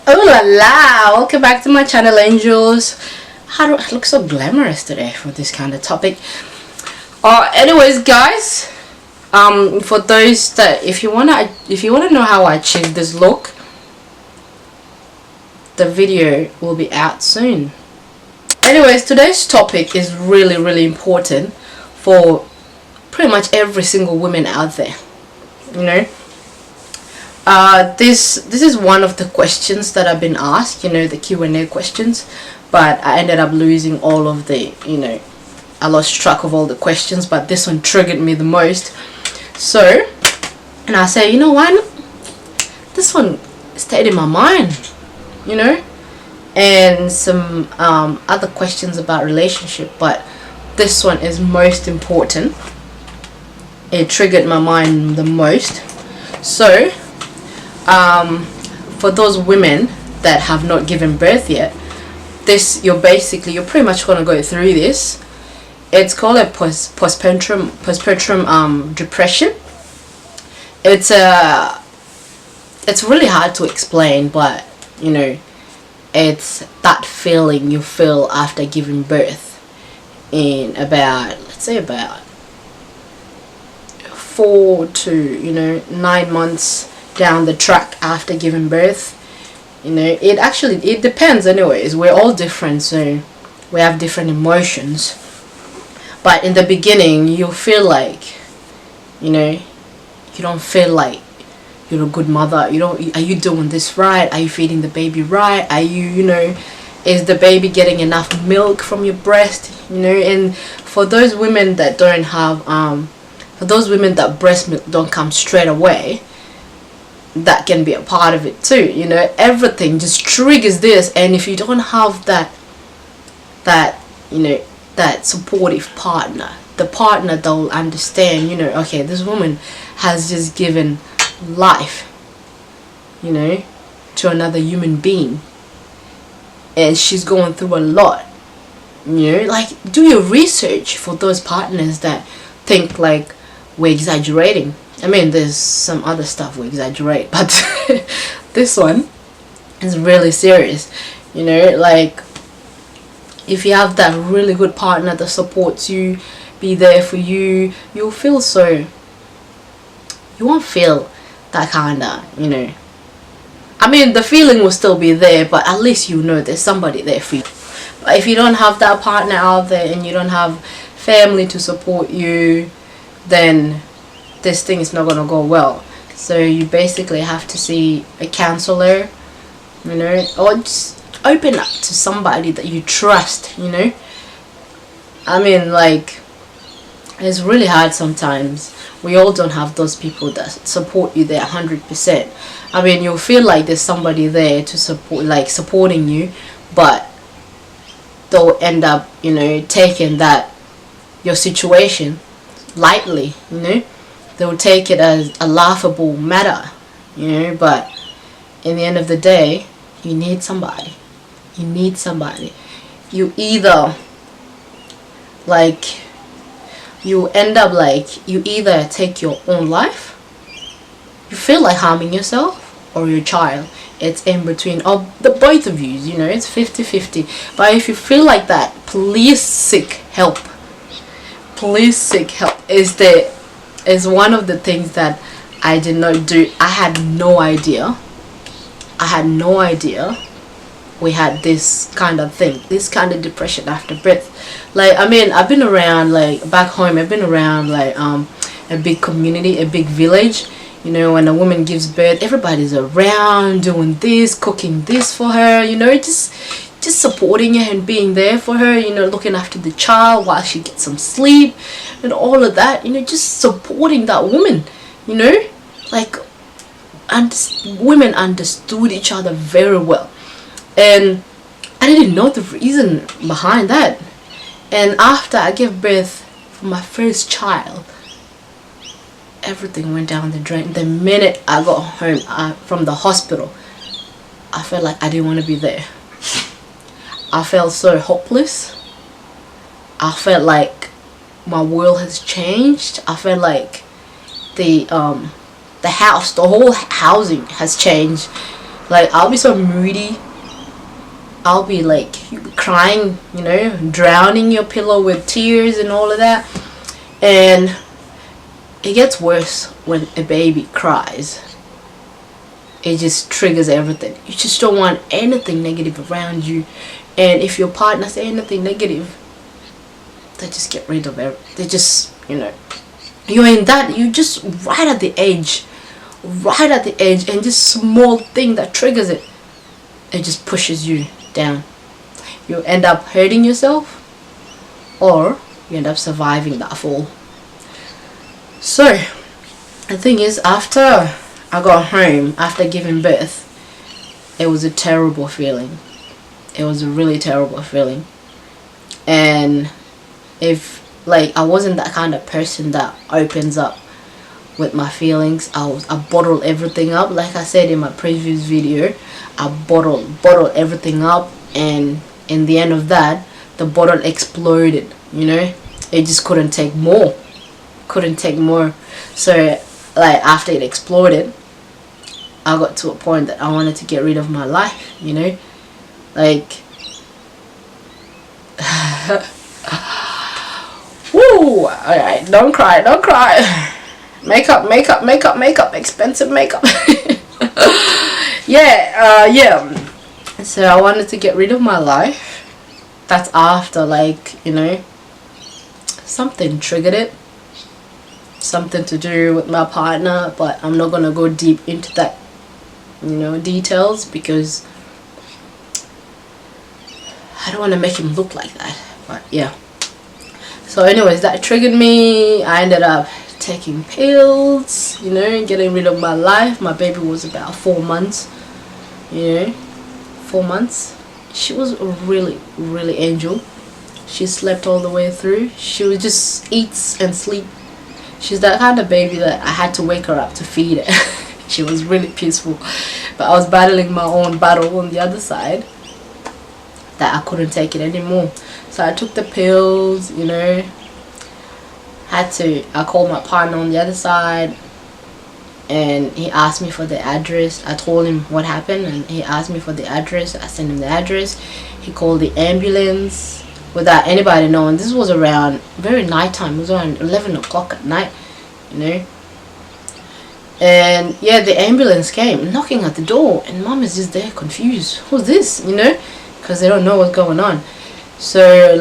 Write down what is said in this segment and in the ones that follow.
Oh la la! Welcome back to my channel, angels. How do I look so glamorous today for this kind of topic? Anyways, guys, for those that if you wanna know how I achieved this look, the video will be out soon. Anyways, today's topic is really important for pretty much every single woman out there. You know. This is one of the questions that I've been asked, the Q&A questions, but I ended up losing all of the, I lost track of all the questions, but this one triggered me the most. So, and I say, why not? This one stayed in my mind, and some other questions about relationship, but this one is most important. It triggered my mind the most. So, for those women that have not given birth yet, you're pretty much going to go through this. It's called a postpartum depression. It's really hard to explain, but it's that feeling you feel after giving birth in let's say about 4 to 9 months down the track after giving birth. It depends. Anyways, we're all different, so we have different emotions, but in the beginning you feel like you don't feel like you're a good mother. Are you doing this right? Are you feeding the baby right? Are you is the baby getting enough milk from your breast? And for those women that don't have for those women that breast milk don't come straight away, that can be a part of it too. Everything just triggers this, and if you don't have that supportive partner, the partner that will understand, okay, this woman has just given life to another human being, and she's going through a lot. Like, do your research for those partners that think like we're exaggerating. I mean, there's some other stuff we exaggerate, but this one is really serious. Like, if you have that really good partner that supports you, be there for you, you won't feel that kind of, I mean, the feeling will still be there, but at least there's somebody there for you. But if you don't have that partner out there and you don't have family to support you, then this thing is not going to go well. So you basically have to see a counselor, or just open up to somebody that you trust. I mean, like, it's really hard sometimes. We all don't have those people that support you there 100%. I mean, you'll feel like there's somebody there to supporting you, but they'll end up taking your situation lightly. They'll take it as a laughable matter, but in the end of the day, you need somebody. You either you either take your own life, you feel like harming yourself, or your child. It's in between of the both of you. It's 50-50. But if you feel like that, please seek help. Is one of the things that I did not do. I had no idea we had this kind of thing, this kind of depression after birth. Like, I mean, I've been around, like, back home, I've been around, like, a big community, a big village. When a woman gives birth, everybody's around doing this, cooking this for her, just supporting her and being there for her, looking after the child while she gets some sleep and all of that, just supporting that woman, like, and women understood each other very well. And I didn't know the reason behind that. And after I gave birth for my first child, everything went down the drain. The minute I got home from the hospital, I felt like I didn't want to be there. I felt so hopeless. I felt like my world has changed. I felt like the whole housing has changed. Like, I'll be so moody. I'll be like crying, drowning your pillow with tears and all of that. And it gets worse when a baby cries. It just triggers everything. You just don't want anything negative around you. And if your partner says anything negative, they just get rid of it. They just, you're in that, you just right at the edge, and this small thing that triggers it, it just pushes you down. You end up hurting yourself, or you end up surviving that fall. So the thing is, after I got home, after giving birth, it was a terrible feeling. It was a really terrible feeling. And if I wasn't that kind of person that opens up with my feelings, I bottle everything up. Like I said in my previous video, I bottle everything up, and in the end of that, the bottle exploded. It just couldn't take more. So after it exploded, I got to a point that I wanted to get rid of my life. Woo! Alright, don't cry. Makeup, expensive makeup. Yeah. So I wanted to get rid of my life. That's after, something triggered it. Something to do with my partner, but I'm not gonna go deep into that, details, because I don't want to make him look like that. But yeah. So anyways, that triggered me. I ended up taking pills, getting rid of my life. My baby was about 4 months. 4 months. She was a really, really angel. She slept all the way through. She would just eat and sleep. She's that kind of baby that I had to wake her up to feed her. She was really peaceful. But I was battling my own battle on the other side, that I couldn't take it anymore. So I took the pills, I called my partner on the other side, and he asked me for the address. I told him what happened, and he asked me for the address. I sent him the address. He called the ambulance without anybody knowing. This was around very nighttime. It was around 11 o'clock at night, And yeah, the ambulance came knocking at the door, and mom is just there confused. Who's this? Because they don't know what's going on. So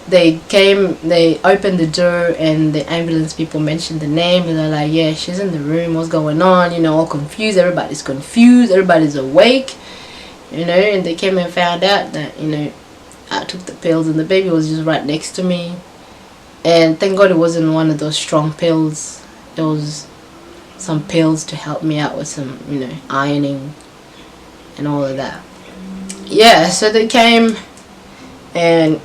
they came, they opened the door, and the ambulance people mentioned the name, and they're like, yeah, she's in the room, what's going on, all confused. Everybody's awake, and they came and found out that, I took the pills, and the baby was just right next to me. And thank God it wasn't one of those strong pills. It was some pills to help me out with some, ironing and all of that. Yeah, so they came, and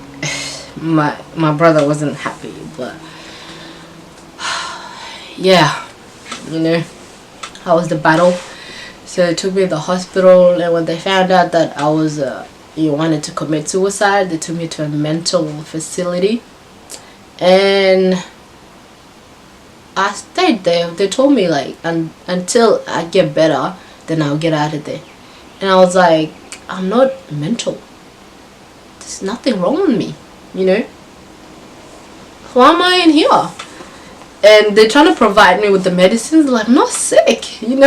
my brother wasn't happy, but yeah, I was the battle. So they took me to the hospital, and when they found out that I was wanted to commit suicide, they took me to a mental facility, and I stayed there. They told me until I get better, then I'll get out of there. And I was like, I'm not mental. There's nothing wrong with me, Why am I in here? And they're trying to provide me with the medicines. I'm not sick, I'm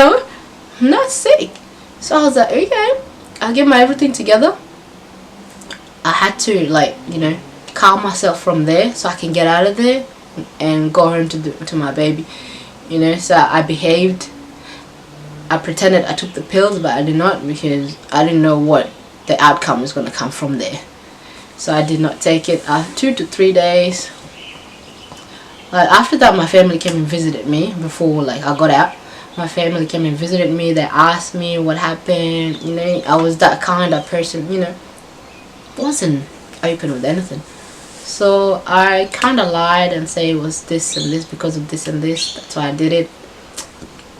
not sick. So I was like, okay, I'll get my everything together. I had to calm myself from there so I can get out of there and go home to my baby, So I behaved. I pretended I took the pills, but I did not, because I didn't know what the outcome was going to come from there. So I did not take it. After 2 to 3 days, after that, my family came and visited me. Before I got out, my family came and visited me. They asked me what happened. I was that kind of person, wasn't open with anything. So I kind of lied and say it was this and this because of this and this. That's why I did it,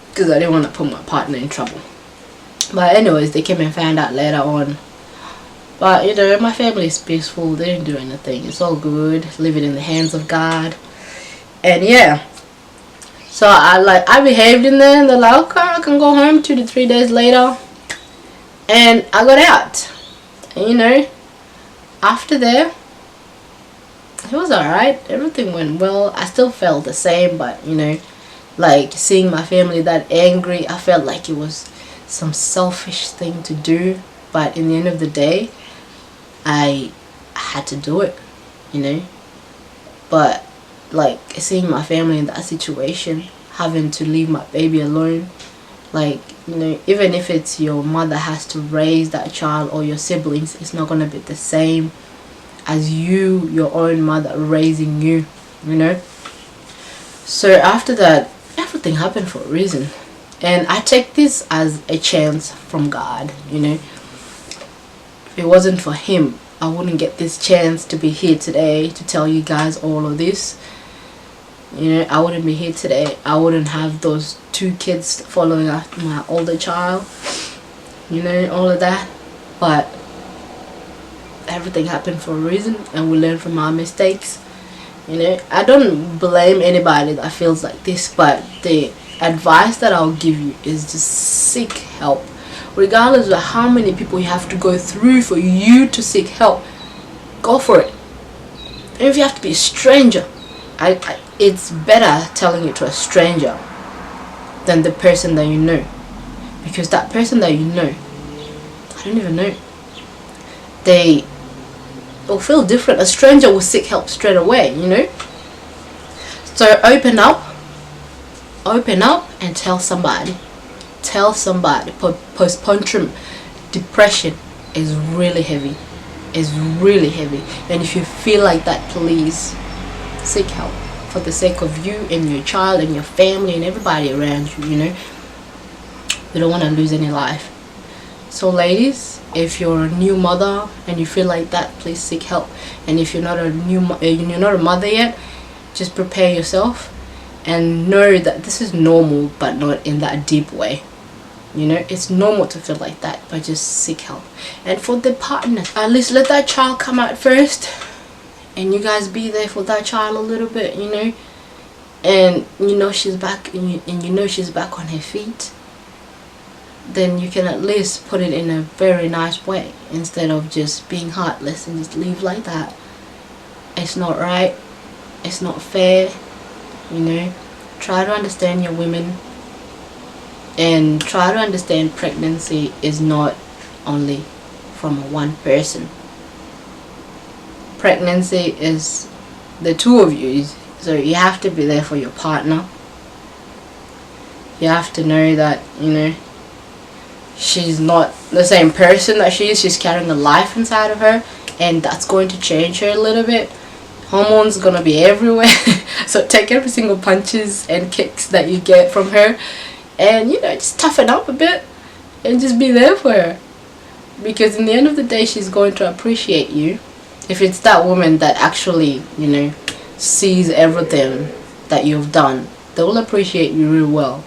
because I didn't want to put my partner in trouble. But anyways, they came and found out later on. But my family is peaceful. They didn't do anything. It's all good. Leave it in the hands of God. And yeah, so I behaved in there, and they're like, okay, I can go home. 2 to 3 days later, And I got out. And after there, it was alright. Everything went well. I still felt the same, but like seeing my family that angry, I felt like it was some selfish thing to do. But in the end of the day, I had to do it, But like seeing my family in that situation, having to leave my baby alone, like even if it's your mother has to raise that child or your siblings, it's not gonna be the same as your own mother raising you. So after that, everything happened for a reason, and I take this as a chance from God. If it wasn't for him, I wouldn't get this chance to be here today to tell you guys all of this. I wouldn't be here today. I wouldn't have those 2 kids following after my older child, all of that. But everything happened for a reason, and we learn from our mistakes. I don't blame anybody that feels like this, but the advice that I'll give you is just seek help. Regardless of how many people you have to go through for you to seek help, go for it. And if you have to be a stranger, it's better telling it to a stranger than the person that you know. Because that person that you know, I don't even know, they will feel different. A stranger will seek help straight away, So open up and tell somebody. Postpartum depression is really heavy. And if you feel like that, please seek help for the sake of you and your child and your family and everybody around you. We don't want to lose any life. So ladies, if you're a new mother and you feel like that, please seek help. And if you're not a mother yet, just prepare yourself and know that this is normal, but not in that deep way. It's normal to feel like that, but just seek help. And for the partner, at least let that child come out first, and you guys be there for that child a little bit, and she's back, and she's back on her feet. Then you can at least put it in a very nice way, instead of just being heartless and just leave like that. It's not right. It's not fair. Try to understand your women, and try to understand pregnancy is not only from one person. Pregnancy is the 2 of you, so you have to be there for your partner. You have to know that she's not the same person that she is. She's carrying a life inside of her, and that's going to change her a little bit. Hormones gonna be everywhere. So take every single punches and kicks that you get from her, and just toughen up a bit and just be there for her, because in the end of the day, she's going to appreciate you. If it's that woman that actually sees everything that you've done, they will appreciate you real well.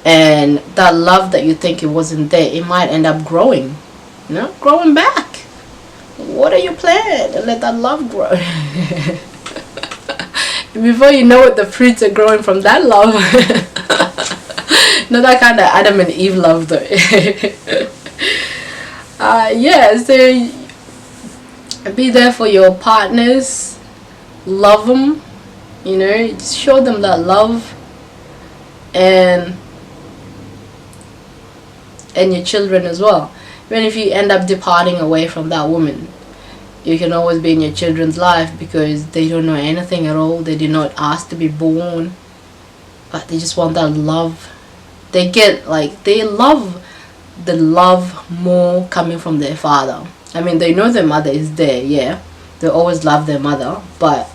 And that love that you think it wasn't there, it might end up growing back. What are you planning? And let that love grow. Before you know it, the fruits are growing from that love. Not that kind of Adam and Eve love though. So be there for your partners. Love them. Just show them that love. And your children as well. Even if you end up departing away from that woman, you can always be in your children's life, because they don't know anything at all. They did not ask to be born, but they just want that love. They love the love more coming from their father. I mean, they know their mother is there, yeah. They always love their mother, but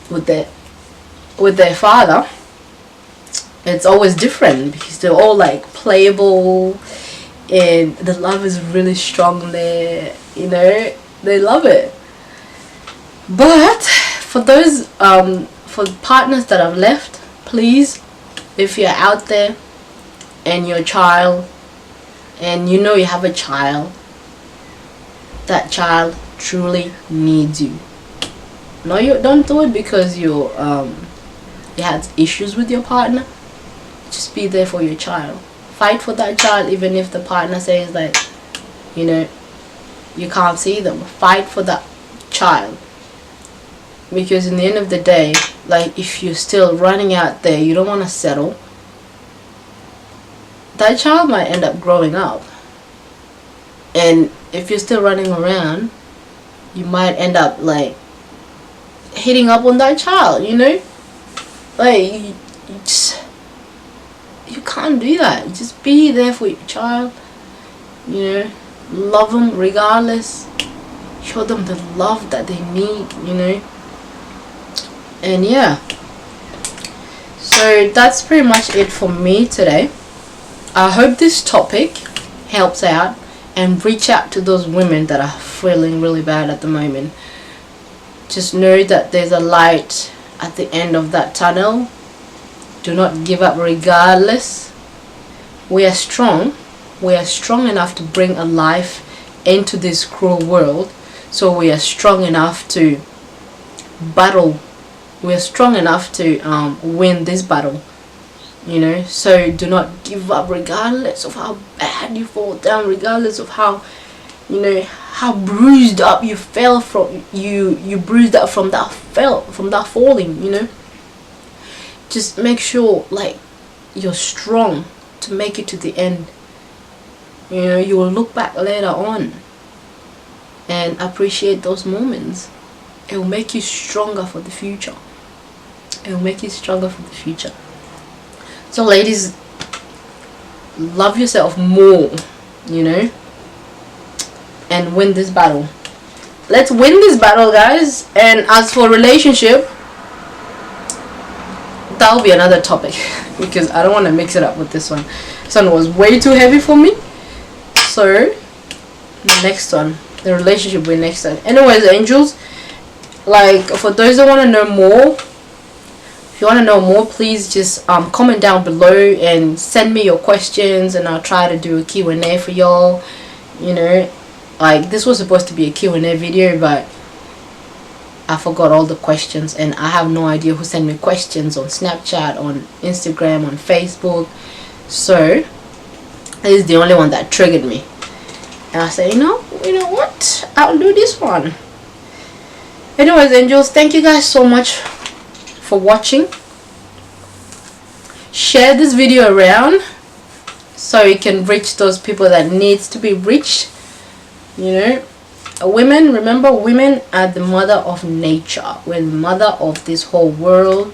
with their father, it's always different, because they're all like playable, and the love is really strong there. They love it. But for those for partners that have left, please, if you're out there and your child, and you have a child, that child truly needs you. No, you don't do it because you had issues with your partner. Just be there for your child. Fight for that child, even if the partner says that, you know, you can't see them. Fight for that child, because in the end of the day, like, if you're still running out there, you don't want to settle, that child might end up growing up, and if you're still running around, you might end up like hitting up on that child, you know. Like, you can't do that. Just be there for your child, you know. Love them regardless. Show them the love that they need, you know. And yeah, so that's pretty much it for me today. I hope this topic helps out, and reach out to those women that are feeling really bad at the moment. Just know that there's a light at the end of that tunnel. Do not give up regardless. We are strong. We are strong enough to bring a life into this cruel world. So we are strong enough to battle. We are strong enough to win this battle. You know, so do not give up regardless of how bad you fall down, regardless of how, you know, how bruised up you fell from, you bruised up from that falling, you know. Just make sure, like, you're strong to make it to the end. You know, you will look back later on and appreciate those moments. It will make you stronger for the future. It will make you stronger for the future. So ladies, love yourself more, you know, and win this battle. Let's win this battle, guys. And as for relationship, that'll be another topic, because I don't want to mix it up with this one. This one was way too heavy for me. So the next one, the relationship with next time. Anyways, angels, like, for those that want to know more, if you want to know more, please just comment down below and send me your questions, and I'll try to do a Q&A for y'all. You know, like, this was supposed to be a Q&A video, but I forgot all the questions, and I have no idea who sent me questions on Snapchat, on Instagram, on Facebook. So this is the only one that triggered me, and I said, you know what, I'll do this one. Anyways, angels, thank you guys so much for watching. Share this video around so it can reach those people that needs to be reached. You know, women, remember, women are the mother of nature. We're the mother of this whole world.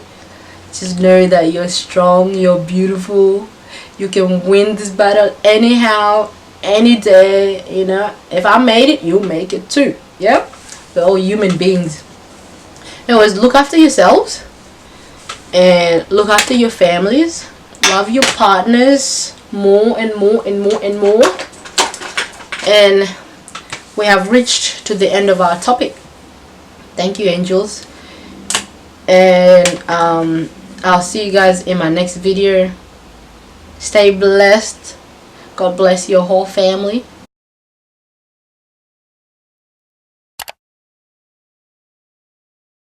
Just know that you're strong, you're beautiful, you can win this battle anyhow, any day. You know, if I made it, you make it too. Yeah, we're all human beings. Anyways, look after yourselves and look after your families. Love your partners more and more and more and more. And we have reached to the end of our topic. Thank you, angels, and I'll see you guys in my next video. Stay blessed. God bless your whole family.